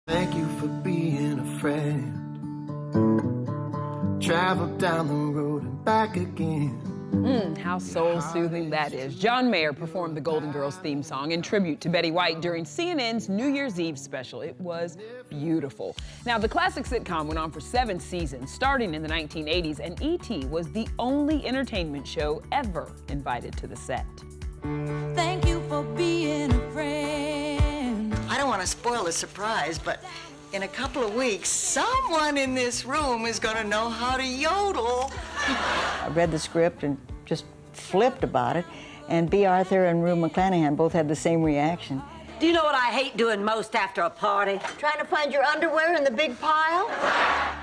Thank you for being a friend. Travel down the road and back again. How soul-soothing that is. John Mayer performed the Golden Girls theme song in tribute to Betty White during CNN's New Year's Eve special. It was beautiful. Now, the classic sitcom went on for 7 seasons, starting in the 1980s, and E.T. was the only entertainment show ever invited to the set. Thank you for being a friend. I don't want to spoil the surprise, but in a couple of weeks, someone in this room is going to know how to yodel. I read the script and just flipped about it, and B. Arthur and Rue McClanahan both had the same reaction. Do you know what I hate doing most after a party? Trying to find your underwear in the big pile?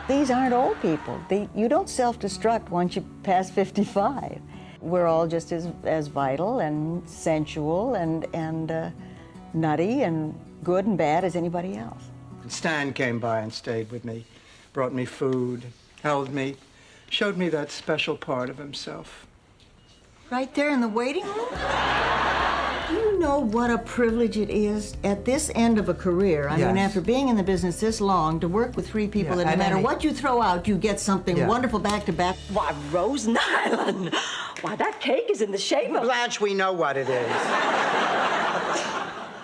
These aren't old people. You don't self-destruct once you pass 55. We're all just as vital and sensual and nutty and good and bad as anybody else. Stan came by and stayed with me, brought me food, held me, showed me that special part of himself. Right there in the waiting room? Do you know what a privilege it is at this end of a career? I mean, after being in the business this long, to work with 3 people that no matter what you throw out, you get something wonderful back to back. Why, Rose Nyland. Why, that cake is in the shape of... Blanche, we know what it is.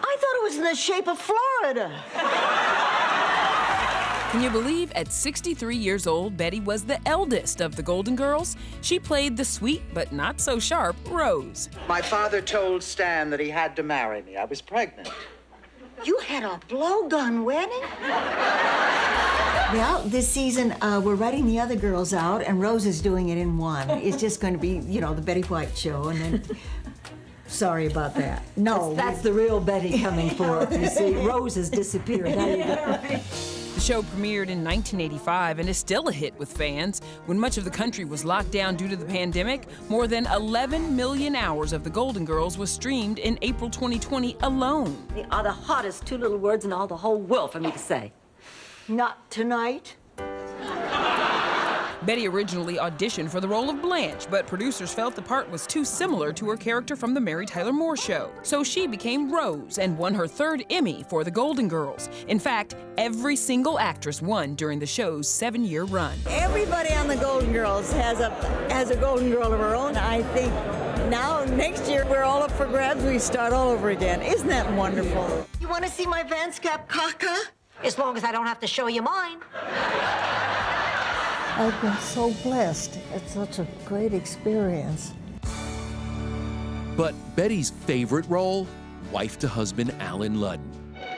I thought it was in the shape of Florida. Can you believe at 63 years old, Betty was the eldest of the Golden Girls? She played the sweet but not so sharp Rose. My father told Stan that he had to marry me. I was pregnant. You had a blowgun wedding? Well, this season, we're writing the other girls out, and Rose is doing it in one. It's just going to be, you know, the Betty White show, and then... Sorry about that. No. That's the real Betty coming forth. You see, Rose has disappeared. There you go. The show premiered in 1985 and is still a hit with fans. When much of the country was locked down due to the pandemic, more than 11 million hours of The Golden Girls was streamed in April 2020 alone. They are the hottest 2 little words in all the whole world for me to say. Not tonight. Betty originally auditioned for the role of Blanche, but producers felt the part was too similar to her character from The Mary Tyler Moore Show. So she became Rose and won her 3rd Emmy for The Golden Girls. In fact, every single actress won during the show's 7-year run. Everybody on the Golden Girls has a Golden Girl of her own. I think now, next year, we're all up for grabs. We start all over again. Isn't that wonderful? You want to see my Vans Cap caca? As long as I don't have to show you mine. I've been so blessed. It's such a great experience. But Betty's favorite role? Wife to husband Alan Ludden.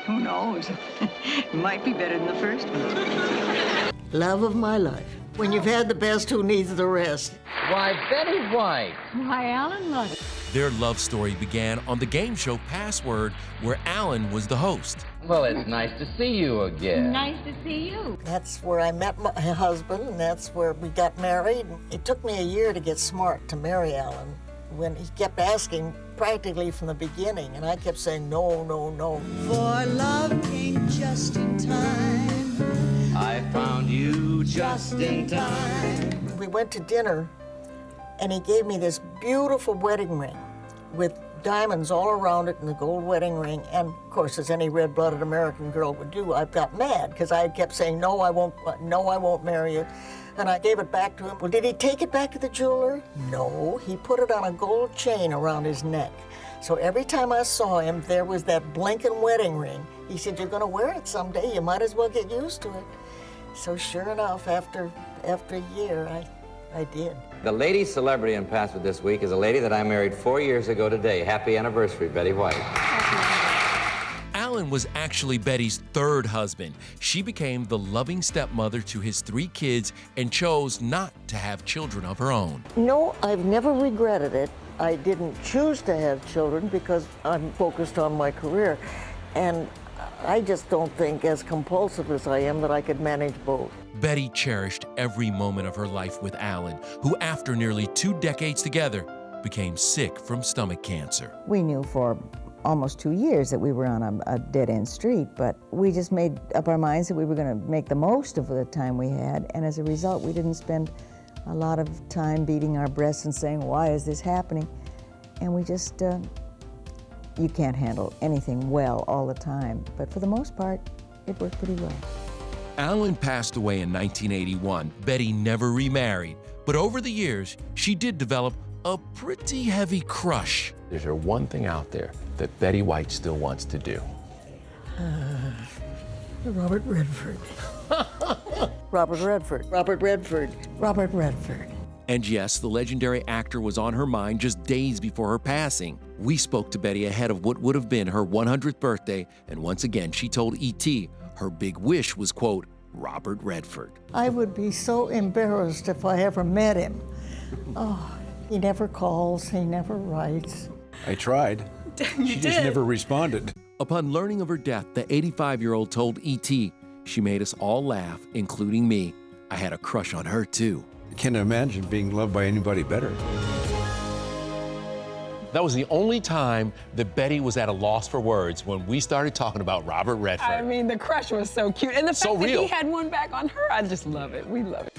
Who knows? It might be better than the first one. Love of my life. When you've had the best, who needs the rest? Why, Betty White. Why, Alan Ludden. Their love story began on the game show Password, where Alan was the host. Well, it's nice to see you again. Nice to see you. That's where I met my husband, and that's where we got married. It took me a year to get smart to marry Alan. When he kept asking practically from the beginning, and I kept saying no, no, no. For love came just in time. I found you just in time. We went to dinner, and he gave me this beautiful wedding ring with diamonds all around it and the gold wedding ring. And of course, as any red-blooded American girl would do, I got mad because I kept saying, no, I won't marry you. And I gave it back to him. Well, did he take it back to the jeweler? No, he put it on a gold chain around his neck. So every time I saw him, there was that blinking wedding ring. He said, you're gonna wear it someday, you might as well get used to it. So sure enough, after a year, I did. The lady celebrity in Password this week is a lady that I married 4 years ago today. Happy anniversary, Betty White. Alan was actually Betty's 3rd husband. She became the loving stepmother to his 3 kids and chose not to have children of her own. No, I've never regretted it. I didn't choose to have children because I'm focused on my career. And I just don't think, as compulsive as I am, that I could manage both. Betty cherished every moment of her life with Alan, who after nearly 2 decades together, became sick from stomach cancer. We knew for almost 2 years that we were on a dead-end street, but we just made up our minds that we were going to make the most of the time we had, and as a result, we didn't spend a lot of time beating our breasts and saying, why is this happening? And we just, you can't handle anything well all the time, but for the most part, it worked pretty well. Alan passed away in 1981. Betty never remarried, but over the years, she did develop a pretty heavy crush. Is there one thing out there that Betty White still wants to do? Robert Redford. Robert Redford. Robert Redford. Robert Redford. And yes, the legendary actor was on her mind just days before her passing. We spoke to Betty ahead of what would have been her 100th birthday, and once again, she told E.T. her big wish was, quote, Robert Redford. I would be so embarrassed if I ever met him. Oh, he never calls, he never writes. I tried. She just never responded. Upon learning of her death, the 85-year-old told E.T. she made us all laugh, including me. I had a crush on her, too. I can't imagine being loved by anybody better. That was the only time that Betty was at a loss for words, when we started talking about Robert Redford. I mean, the crush was so cute. And the fact So that real. he had one back on her, I just love it. We love it.